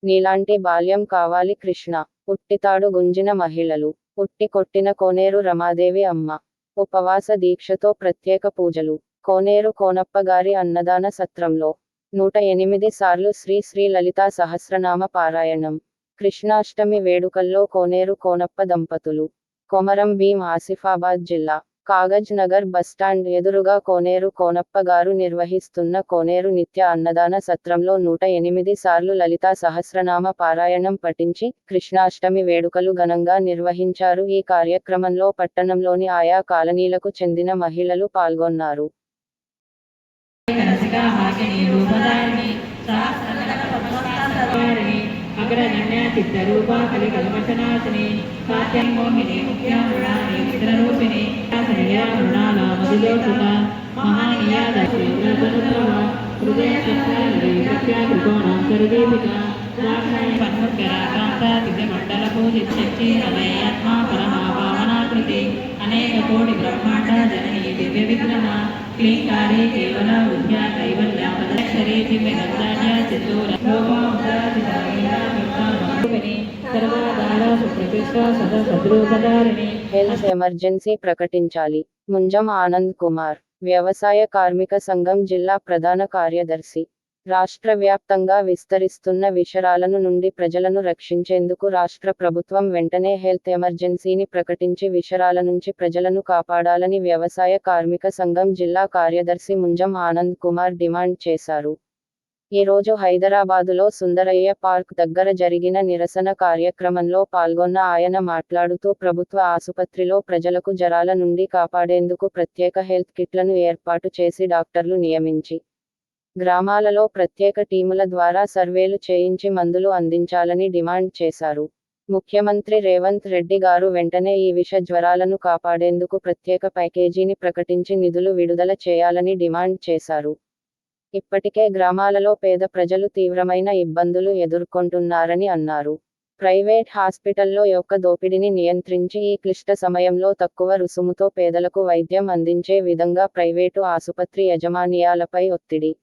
నీలాంటి బాల్యం కావాలి కృష్ణ. ఉట్టితాడు గుంజిన మహిళలు. ఉట్టి కొట్టిన కోనేరు రమాదేవి అమ్మ. ఉపవాస దీక్షతో ప్రత్యేక పూజలు. కోనేరు కోనప్పగారి అన్నదాన సత్రంలో 108 సార్లు శ్రీ శ్రీ లలితా సహస్రనామ పారాయణం. కృష్ణాష్టమి వేడుకల్లో కోనేరు కోనప్ప దంపతులు. కొమరం భీం ఆసిఫాబాద్ జిల్లా కాగజ్ నగర్ బస్టాండ్ ఎదురుగా కోనేరు కోనప్ప గారు నిర్వహిస్తున్న కోనేరు నిత్య అన్నదాన సత్రంలో 108 సార్లు లలితా సహస్రనామ పారాయణం పఠించి కృష్ణాష్టమి వేడుకలు ఘనంగా నిర్వహించారు. ఈ కార్యక్రమంలో పట్టణంలోని ఆయా కాలనీలకు చెందిన మహిళలు పాల్గొన్నారు. అగ్రగణ్య చిత్తరూపా కలికల్మషనాశిని సాత్యం మోహిని ముఖ్యామృణాని చిత్రరూపిణి మృణాల మధులోకృత మహానీయా దశేంద్రధనుర్భవ హృదయ త్రికోణం సర్వీపిక పన్ముఖ్యరాకాంత దివ్యమండల పూజిత్యక్షి హృదయాత్మా పరమా పావనాకృతి అనేక కోటి బ్రహ్మాండ జననీ దివ్య విగ్రహ క్లీంకారీ కేవల విద్యా కైవల్య పదక్షరీ దివ్య గంధాన్య చిత్తూర హెల్త్ ఎమర్జెన్సీ ప్రకటించాలి. ముంజం ఆనంద్ కుమార్, వ్యవసాయ కార్మిక సంఘం జిల్లా ప్రధాన కార్యదర్శి. రాష్ట్ర వ్యాప్తంగా విస్తరిస్తున్న విషరాలను నుండి ప్రజలను రక్షించేందుకు రాష్ట్ర ప్రభుత్వం వెంటనే హెల్త్ ఎమర్జెన్సీని ప్రకటించి విషరాల నుంచి ప్రజలను కాపాడాలని వ్యవసాయ కార్మిక సంఘం జిల్లా కార్యదర్శి ముంజం ఆనంద్ కుమార్ డిమాండ్ చేశారు. ఈ రోజు హైదరాబాదులో సుందరయ్య పార్క్ దగ్గర జరిగిన నిరసన కార్యక్రమంలో పాల్గొన్న ఆయన మాట్లాడుతూ ప్రభుత్వ ఆసుపత్రిలో ప్రజలకు జ్వరాల నుండి కాపాడేందుకు ప్రత్యేక హెల్త్ కిట్లను ఏర్పాటు చేసి డాక్టర్లు నియమించి గ్రామాలలో ప్రత్యేక టీముల ద్వారా సర్వేలు చేయించి మందులు అందించాలని డిమాండ్ చేశారు. ముఖ్యమంత్రి రేవంత్ రెడ్డి గారు వెంటనే ఈ విష జ్వరాలను కాపాడేందుకు ప్రత్యేక ప్యాకేజీని ప్రకటించి నిధులు విడుదల చేయాలని డిమాండ్ చేశారు. ఇప్పటికే గ్రామాలలో పేద ప్రజలు తీవ్రమైన ఇబ్బందులు ఎదుర్కొంటున్నారని అన్నారు. ప్రైవేట్ హాస్పిటల్లో యొక్క దోపిడీని నియంత్రించి ఈ క్లిష్ట సమయంలో తక్కువ రుసుముతో పేదలకు వైద్యం అందించే విధంగా ప్రైవేటు ఆసుపత్రి యజమానియాలపై ఒత్తిడి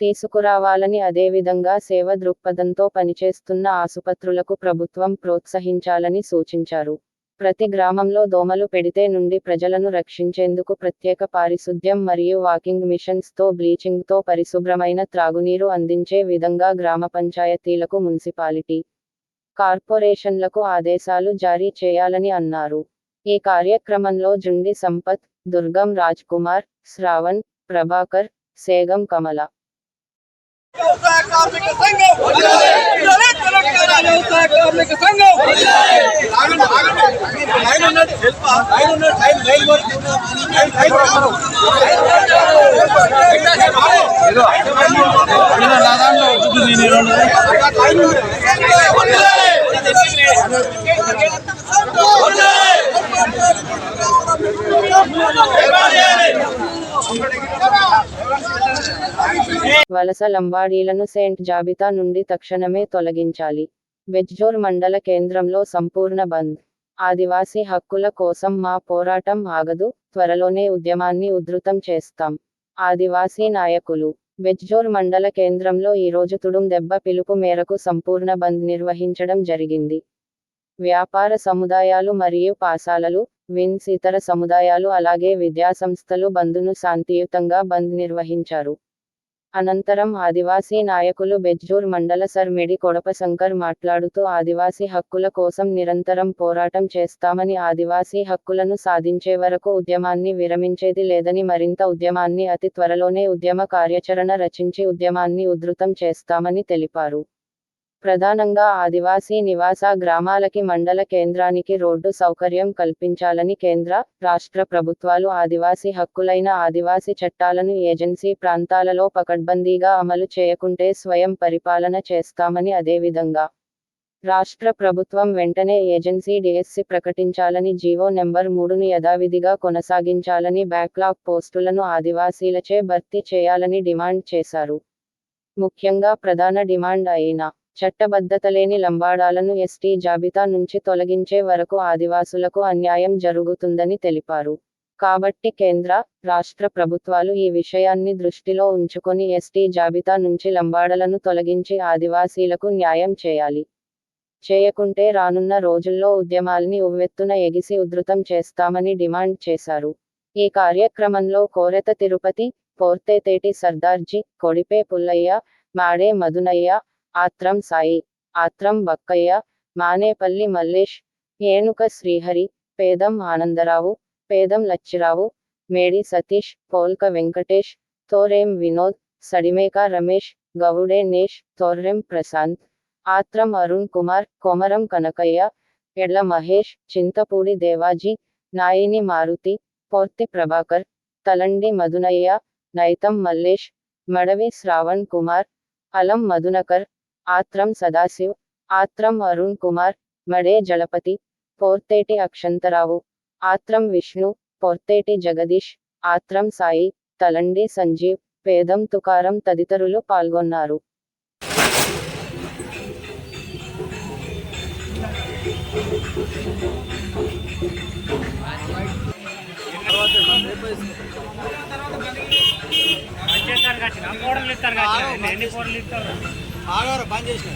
తీసుకురావాలని, అదేవిధంగా సేవ దృక్పథంతో పనిచేస్తున్న ఆసుపత్రులకు ప్రభుత్వం ప్రోత్సహించాలని సూచించారు. ప్రతి గ్రామంలో దోమలు పెడితే నుండి ప్రజలను రక్షించేందుకు ప్రత్యేక పారిశుద్ధ్యం మరియు వాకింగ్ మిషన్స్తో బ్లీచింగ్తో పరిశుభ్రమైన త్రాగునీరు అందించే విధంగా గ్రామ పంచాయతీలకు, మున్సిపాలిటీ కార్పొరేషన్లకు ఆదేశాలు జారీ చేయాలని అన్నారు. ఈ కార్యక్రమంలో జుండి సంపత్, దుర్గం రాజ్ కుమార్, శ్రావణ్, ప్రభాకర్, సేగం కమల. వ్యవసాయ కార్మిక సంఘం వ్యవసాయ కార్మిక సంఘం వలస లంబాడీలను సెంట్ జాబితా నుండి తక్షణమే తొలగించాలి. బెజ్జోర్ మండల కేంద్రంలో సంపూర్ణ బంద్. ఆదివాసీ హక్కుల కోసం మా పోరాటం ఆగదు, త్వరలోనే ఉద్యమాన్ని ఉధృతం చేస్తాం. ఆదివాసీ నాయకులు. బెజ్జోర్ మండల కేంద్రంలో ఈరోజు తుడుం దెబ్బ పిలుపు మేరకు సంపూర్ణ బంద్ నిర్వహించడం జరిగింది. వ్యాపార సముదాయాలు మరియు పాసాలలు, విన్స్ ఇతర సముదాయాలు అలాగే విద్యాసంస్థలు బంద్ను శాంతియుతంగా బంద్ నిర్వహించారు. అనంతరం ఆదివాసీ నాయకులు బెజ్జూర్ మండల సర్ మెడి కొడప శంకర్ మాట్లాడుతూ ఆదివాసీ హక్కుల కోసం నిరంతరం పోరాటం చేస్తామని, ఆదివాసీ హక్కులను సాధించే వరకు ఉద్యమాన్ని విరమించేది లేదని, మరింత ఉద్యమాన్ని అతి త్వరలోనే ఉద్యమ కార్యాచరణ రచించి ఉద్యమాన్ని ఉధృతం చేస్తామని తెలిపారు. ప్రధానంగా ఆదివాసీ నివాస గ్రామాలకి మండల కేంద్రానికి రోడ్డు సౌకర్యం కల్పించాలని కేంద్ర, రాష్ట్ర ప్రభుత్వాలు ఆదివాసీ హక్కులైన ఆదివాసీ చట్టాలను ఏజెన్సీ ప్రాంతాలలో పకడ్బందీగా అమలు చేయకుంటే స్వయం పరిపాలన చేస్తామని, అదేవిధంగా రాష్ట్ర ప్రభుత్వం వెంటనే ఏజెన్సీ డిఎస్సి ప్రకటించాలని, జీవో నెంబర్ 3ను యథావిధిగా కొనసాగించాలని, బ్యాక్లాగ్ పోస్టులను ఆదివాసీలచే భర్తీ చేయాలని డిమాండ్ చేశారు. ముఖ్యంగా ప్రధాన డిమాండ్ అయిన చట్టబద్ధత లేని లంబాడాలను ఎస్టీ జాబితా నుంచి తొలగించే వరకు ఆదివాసులకు అన్యాయం జరుగుతుందని తెలిపారు. కాబట్టి కేంద్ర, రాష్ట్ర ప్రభుత్వాలు ఈ విషయాన్ని దృష్టిలో ఉంచుకొని ఎస్టీ జాబితా నుంచి లంబాడలను తొలగించి ఆదివాసీలకు న్యాయం చేయాలి. చేయకుంటే రానున్న రోజుల్లో ఉద్యమాల్ని ఉవ్వెత్తున ఎగిసి ఉధృతం చేస్తామని డిమాండ్ చేశారు. ఈ కార్యక్రమంలో కోరెత తిరుపతి, పోర్తేతేటి సర్దార్జీ, కొడిపే పుల్లయ్య, మాడే మధునయ్య, ఆత్రం సాయి, ఆత్రం బక్కయ్య, మానేపల్లి మల్లేష్, ఏనుక శ్రీహరి, పేదం ఆనందరావు, పేదం లచ్చిరావు, మేడి సతీష్, పోల్క వెంకటేష్, తోరేం వినోద్, సడిమేక రమేష్, గవుడే నేష్, తోర్రెం ప్రశాంత్, ఆత్రం అరుణ్ కుమార్, కొమరం కనకయ్య, ఎడ్ల మహేష్, చింతపూడి దేవాజీ, నాయిని మారుతి, పోర్తి ప్రభాకర్, తలండి మధునయ్య, నైతం మల్లేష్, మడవి శ్రావణ్ కుమార్, అలం మధునకర్, ఆత్రం సదాశివ్, ఆత్రం అరుణ్ కుమార్, మడే జలపతి, పోర్తేటి అక్షంతరావు, ఆత్రం విష్ణు, పొర్తేటి జగదీష్, ఆత్రం సాయి, తలండి సంజీవ్, పేదం తుకారం తదితరులు పాల్గొన్నారు. బంద్ చేసిన